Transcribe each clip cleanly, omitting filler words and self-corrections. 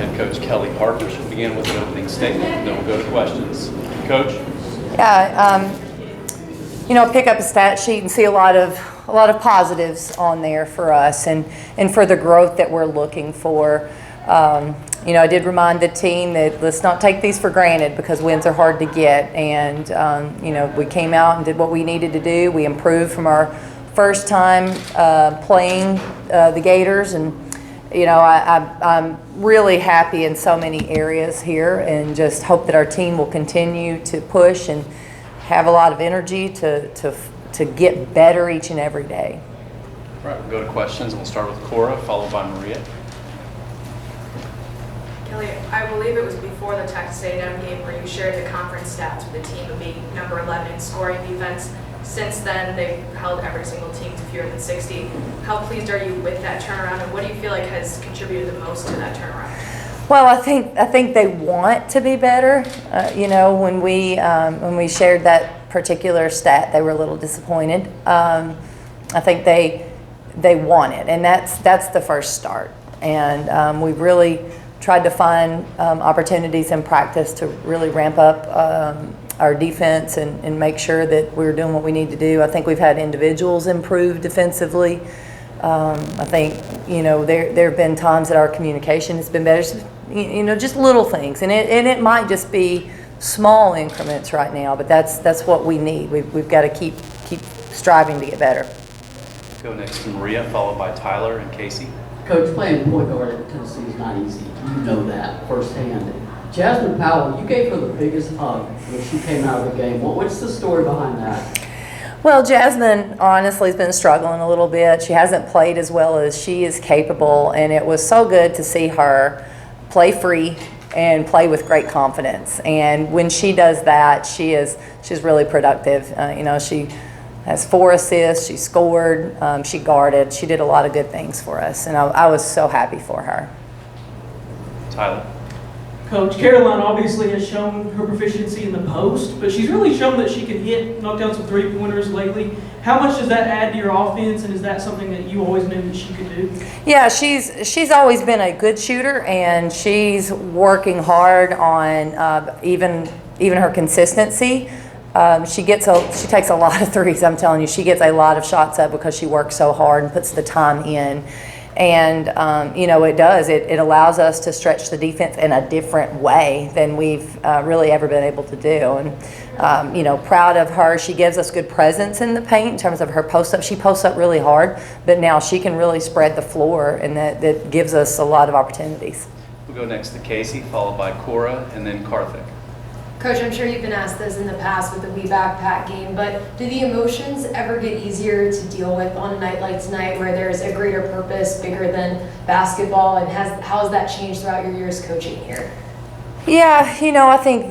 Head Coach Kellie Harper. She'll begin with an opening statement, and then we'll go to questions. Coach? Yeah, pick up a stat sheet and see a lot of positives on there for us and for the growth that we're looking for. I did remind the team that let's not take these for granted because wins are hard to get. And, we came out and did what we needed to do. We improved from our first time playing the Gators. And, I'm really happy in so many areas here and just hope that our team will continue to push and have a lot of energy to get better each and every day. All right, we'll go to questions. We'll start with Cora, followed by Maria. Kellie, I believe it was before the Texas A&M game where you shared the conference stats with the team of being number 11 in scoring defense. Since then, they've held every single team to fewer than 60. How pleased are you with that turnaround, and what do you feel like has contributed the most to that turnaround? Well, I think they want to be better. When we shared that particular stat, they were a little disappointed. I think they want it, and that's the first start. And we've really tried to find opportunities in practice to really ramp up our defense and make sure that we're doing what we need to do. I think we've had individuals improve defensively. I think, there have been times that our communication has been better, just little things. And it might just be small increments right now, but that's what we need. We've got to keep striving to get better. Go next to Maria, followed by Tyler and Casey. Coach, playing point guard at Tennessee is not easy. You know that firsthand. Jasmine Powell, you gave her the biggest hug when she came out of the game. What's the story behind that? Well, Jasmine honestly has been struggling a little bit. She hasn't played as well as she is capable, and it was so good to see her play free and play with great confidence. And when she does that, she's really productive. She has 4 assists, she scored, she guarded, she did a lot of good things for us, and I was so happy for her. Tyler? Coach, Caroline obviously has shown her proficiency in the post, but she's really shown that she can knock down some three-pointers lately. How much does that add to your offense, and is that something that you always knew that she could do? Yeah, she's always been a good shooter, and she's working hard on even her consistency. She takes a lot of threes. I'm telling you, she gets a lot of shots up because she works so hard and puts the time in. And it does. It allows us to stretch the defense in a different way than we've really ever been able to do. And proud of her. She gives us good presence in the paint in terms of her post up. She posts up really hard, but now she can really spread the floor, and that gives us a lot of opportunities. We'll go next to Casey, followed by Cora, and then Karthik. Coach, I'm sure you've been asked this in the past with the We Backpack game, but do the emotions ever get easier to deal with on a night like tonight where there's a greater purpose, bigger than basketball, and how has that changed throughout your years coaching here? Yeah, I think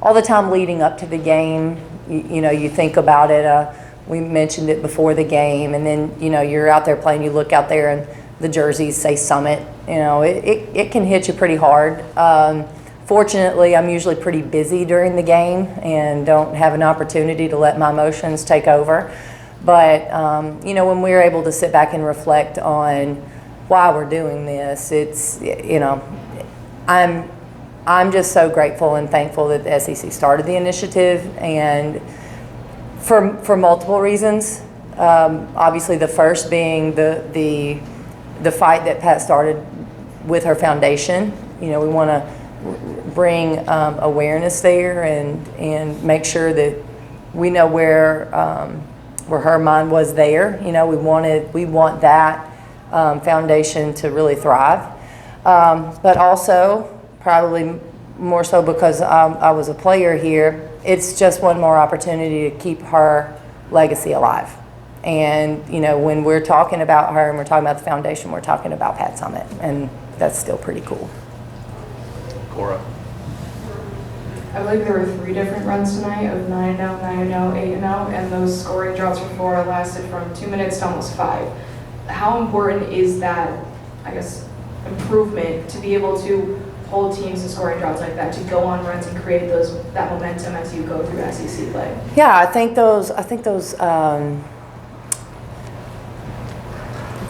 all the time leading up to the game, you think about it. We mentioned it before the game, and then, you're out there playing, you look out there and the jerseys say Summit. It can hit you pretty hard. Fortunately, I'm usually pretty busy during the game and don't have an opportunity to let my emotions take over. But, when we're able to sit back and reflect on why we're doing this, I'm just so grateful and thankful that the SEC started the initiative, and for multiple reasons. Obviously, the first being the fight that Pat started with her foundation. We want to bring awareness there and make sure that we know where her mind was there. We want that foundation to really thrive, but also probably more so because I was a player here. It's just one more opportunity to keep her legacy alive. And, when we're talking about her and we're talking about the foundation, we're talking about Pat Summit, and that's still pretty cool. Cora. I believe there were 3 different runs tonight of 9-0, 9-0, 8-0, and those scoring droughts before lasted from 2 minutes to almost 5. How important is that, improvement to be able to hold teams to scoring droughts like that, to go on runs and create that momentum as you go through SEC play? Yeah, I think those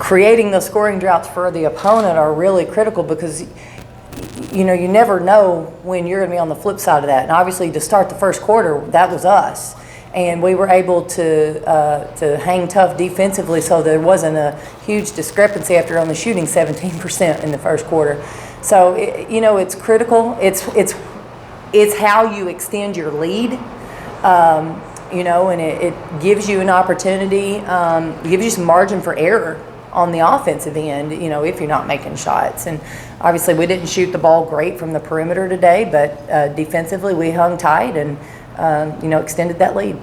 creating those scoring droughts for the opponent are really critical because you know, you never know when you're going to be on the flip side of that. And obviously, to start the first quarter, that was us, and we were able to hang tough defensively, so there wasn't a huge discrepancy after only shooting 17% in the first quarter. So you know, it's critical. It's how you extend your lead. You know, and it gives you an opportunity, gives you some margin for error on the offensive end, you know, if you're not making shots. And obviously we didn't shoot the ball great from the perimeter today, but defensively we hung tight and, you know, extended that lead.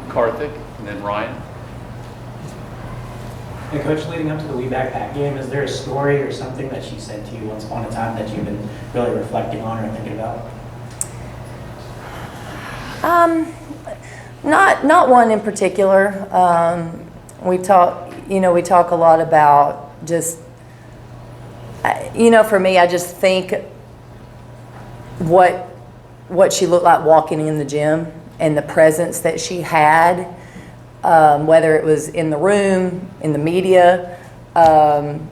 Karthik and then Ryan. Hey, Coach, leading up to the We Backpack game, is there a story or something that she said to you once upon a time that you've been really reflecting on or thinking about? Not one in particular. We talk a lot about just, you know, for me, I just think what she looked like walking in the gym and the presence that she had, whether it was in the room, in the media, on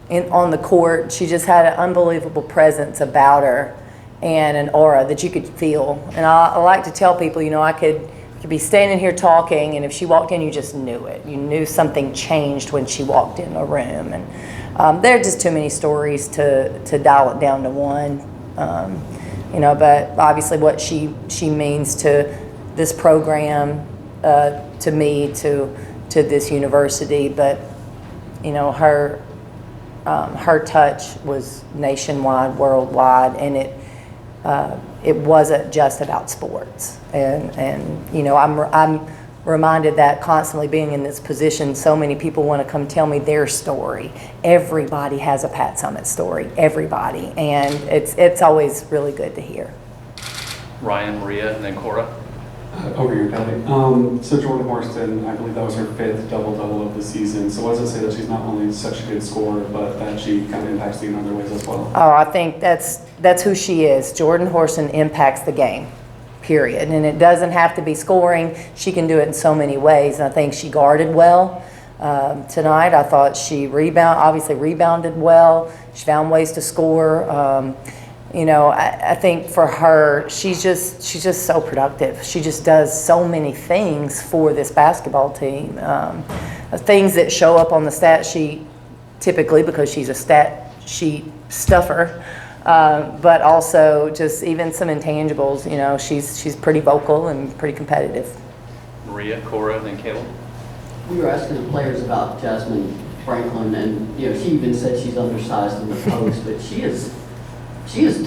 the court. She just had an unbelievable presence about her and an aura that you could feel. And I like to tell people, you know, I could be standing here talking, and if she walked in, you just knew it. You knew something changed when she walked in the room. And there are just too many stories to dial it down to one. You know, but obviously what she means to this program, to me, to this university. But you know, her touch was nationwide, worldwide, and it wasn't just about sports. And you know, I'm reminded that constantly being in this position, so many people want to come tell me their story. Everybody has a Pat Summitt story, everybody, and it's always really good to hear. Ryan, Maria, and then Cora. Over here, Kelly. So Jordan Horston, I believe that was her 5th double-double of the season. So what does it say that she's not only such a good scorer, but that she kind of impacts the game in other ways as well? Oh, I think that's who she is. Jordan Horston impacts the game, period. And it doesn't have to be scoring. She can do it in so many ways. And I think she guarded well tonight. I thought she rebounded well. She found ways to score. You know, I think for her, she's just so productive. She just does so many things for this basketball team. Things that show up on the stat sheet typically because she's a stat sheet stuffer, but also just even some intangibles. You know, she's pretty vocal and pretty competitive. Maria, Cora, and then Caleb. We were asking the players about Jasmine Franklin, and you know, she even said she's undersized in the post, but she is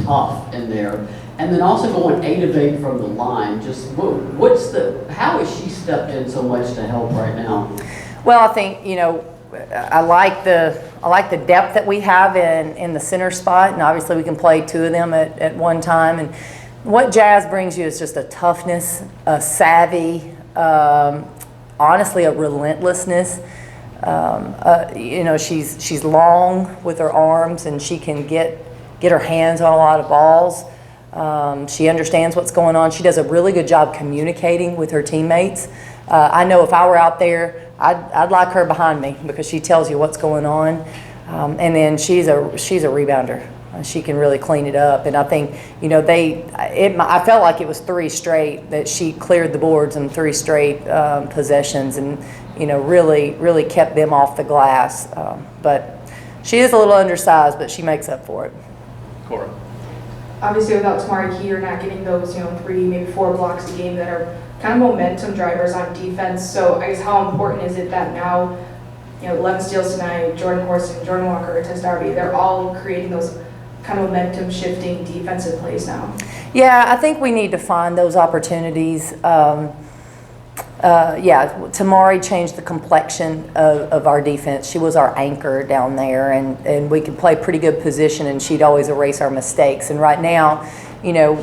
tough in there. And then also going 8 of 8 from the line. Just how has she stepped in so much to help right now? Well, I think, you know, I like the depth that we have in the center spot, and obviously we can play 2 of them at one time. And what Jazz brings you is just a toughness, a savvy, honestly a relentlessness. You know, she's long with her arms, and she can get her hands on a lot of balls. She understands what's going on. She does a really good job communicating with her teammates. I know if I were out there, I'd like her behind me because she tells you what's going on. And then she's a rebounder. She can really clean it up. And I think, you know, I felt like it was 3 straight that she cleared the boards in 3 straight possessions, and, you know, really kept them off the glass. But she is a little undersized, but she makes up for it. Cora. Obviously, without Tamari Key, you're not getting those, you know, 3, maybe 4 blocks a game that are kind of momentum drivers on defense. So I guess how important is it that now, you know, 11 steals tonight, Jordan Horston, Jordan Walker, Tess Darby, they're all creating those kind of momentum shifting defensive plays now? Yeah, I think we need to find those opportunities. Tamari changed the complexion of our defense. She was our anchor down there, and we could play pretty good position, and she'd always erase our mistakes. And right now, you know,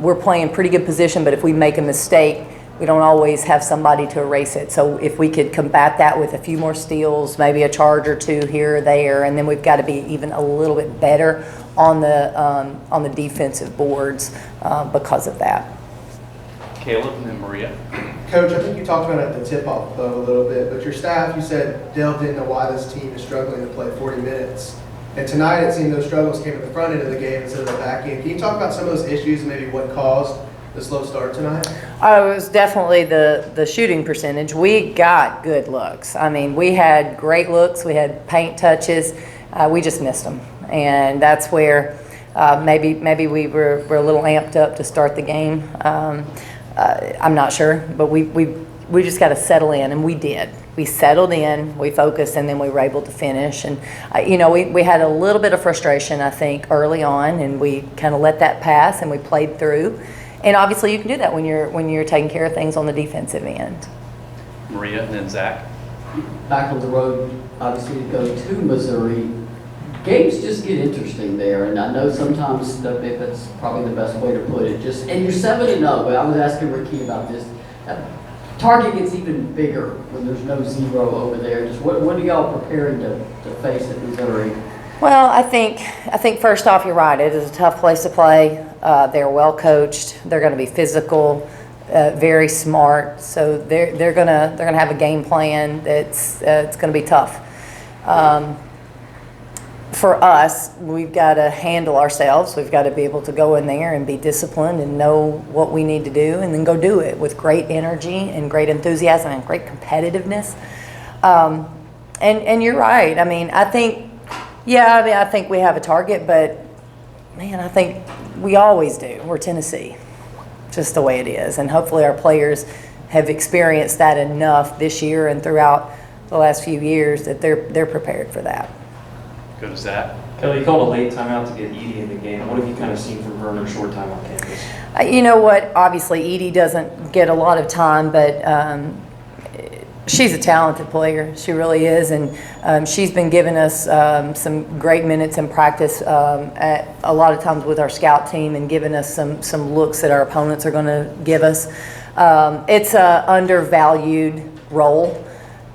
we're playing pretty good position, but if we make a mistake, we don't always have somebody to erase it. So if we could combat that with a few more steals, maybe a charge or 2 here or there, and then we've got to be even a little bit better on the defensive boards because of that. Caleb and then Maria. Coach, I think you talked about it at the tip-off a little bit, but your staff, you said Dale didn't know why this team is struggling to play 40 minutes. And tonight, it seemed those struggles came at the front end of the game instead of the back end. Can you talk about some of those issues and maybe what caused the slow start tonight? Oh, it was definitely the shooting percentage. We got good looks. I mean, we had great looks. We had paint touches. We just missed them. And that's where maybe we were a little amped up to start the game. I'm not sure, but we just got to settle in, and we did. We settled in, we focused, and then we were able to finish. And we had a little bit of frustration, I think, early on, and we kind of let that pass, and we played through. And obviously, you can do that when you're taking care of things on the defensive end. Maria and then Zach. Back on the road, obviously, to go to Missouri. Games just get interesting there, and I know sometimes that's probably the best way to put it. And you're 7-0, but I was asking Ricky about this. Target gets even bigger when there's no zero over there. Just what are y'all preparing to face at Missouri? Well, I think first off, you're right. It is a tough place to play. They're well coached. They're going to be physical, very smart. So they're gonna have a game plan that's it's going to be tough. For us, we've got to handle ourselves. We've got to be able to go in there and be disciplined and know what we need to do, and then go do it with great energy and great enthusiasm and great competitiveness. And you're right. I mean, I think we have a target, but man, I think we always do. We're Tennessee, just the way it is, and hopefully our players have experienced that enough this year and throughout the last few years that they're prepared for that. Go to Zach. Kelly, you called a late timeout to get Edie in the game. What have you kind of seen from her in her short time on campus? You know what? Obviously, Edie doesn't get a lot of time, but she's a talented player. She really is, and she's been giving us some great minutes in practice at a lot of times with our scout team, and giving us some looks that our opponents are going to give us. It's an undervalued role.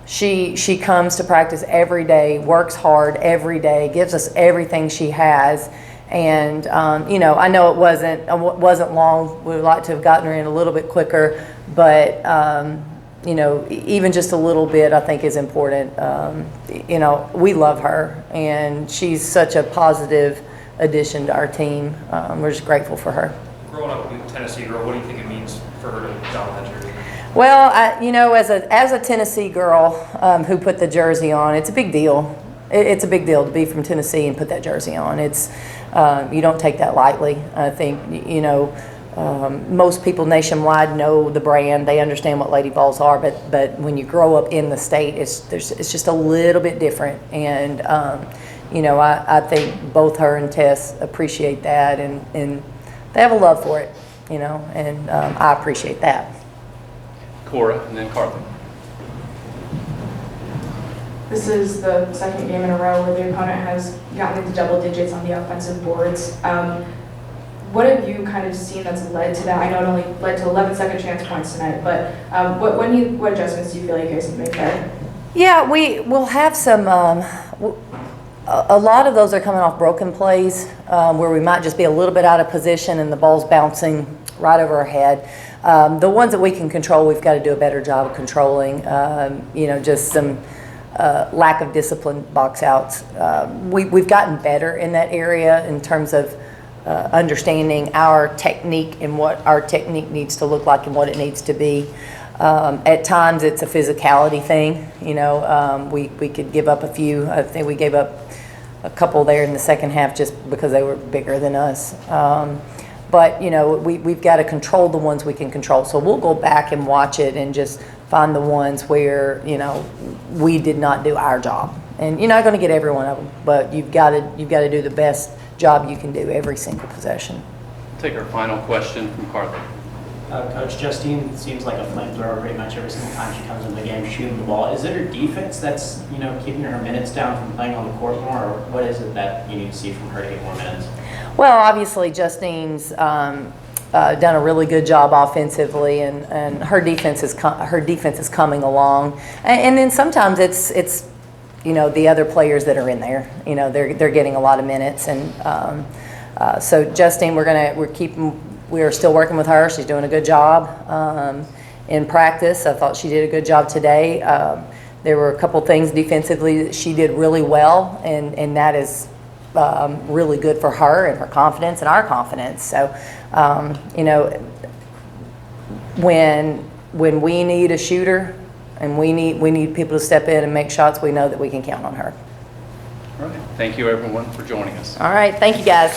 She comes to practice every day, works hard every day, gives us everything she has. And, I know it wasn't long. We would like to have gotten her in a little bit quicker, but, even just a little bit I think is important. We love her, and she's such a positive addition to our team. We're just grateful for her. Growing up with a Tennessee girl, what do you think it means for her to don that jersey? Well, as a Tennessee girl who put the jersey on, it's a big deal. It's a big deal to be from Tennessee and put that jersey on. It's you don't take that lightly. I think most people nationwide know the brand. They understand what Lady Vols are, but when you grow up in the state, it's just a little bit different. And I think both her and Tess appreciate that, and they have a love for it. And I appreciate that. Cora and then Carly. This is the second game in a row where the opponent has gotten into double digits on the offensive boards. What have you kind of seen that's led to that? I know it only led to 11 second chance points tonight, but what adjustments do you feel like you guys have made there? Yeah, we'll have some. A lot of those are coming off broken plays where we might just be a little bit out of position and the ball's bouncing right over our head. The ones that we can control, we've got to do a better job of controlling. Just some lack of discipline box outs. We've gotten better in that area in terms of understanding our technique and what our technique needs to look like and what it needs to be. At times it's a physicality thing. We could give up a few. I think we gave up a couple there in the second half just because they were bigger than us. But we've got to control the ones we can control. So we'll go back and watch it and just find the ones where we did not do our job. And you're not going to get every one of them, but you've got to do the best job you can do every single possession. Take our final question from Carly. Coach, Justine seems like a flamethrower pretty much every single time she comes in the game shooting the ball. Is it her defense that's keeping her minutes down from playing on the court more, or what is it that you need to see from her to get more minutes? Well, obviously Justine's done a really good job offensively, and her defense is coming along. And then sometimes it's the other players that are in there. They're getting a lot of minutes, and so Justine, we are still working with her. She's doing a good job, in practice. I thought she did a good job today. There were a couple things defensively that she did really well, and that is really good for her and her confidence and our confidence. So, you know, when we need a shooter and we need people to step in and make shots, we know that we can count on her. All right. Thank you, everyone, for joining us. All right, thank you guys.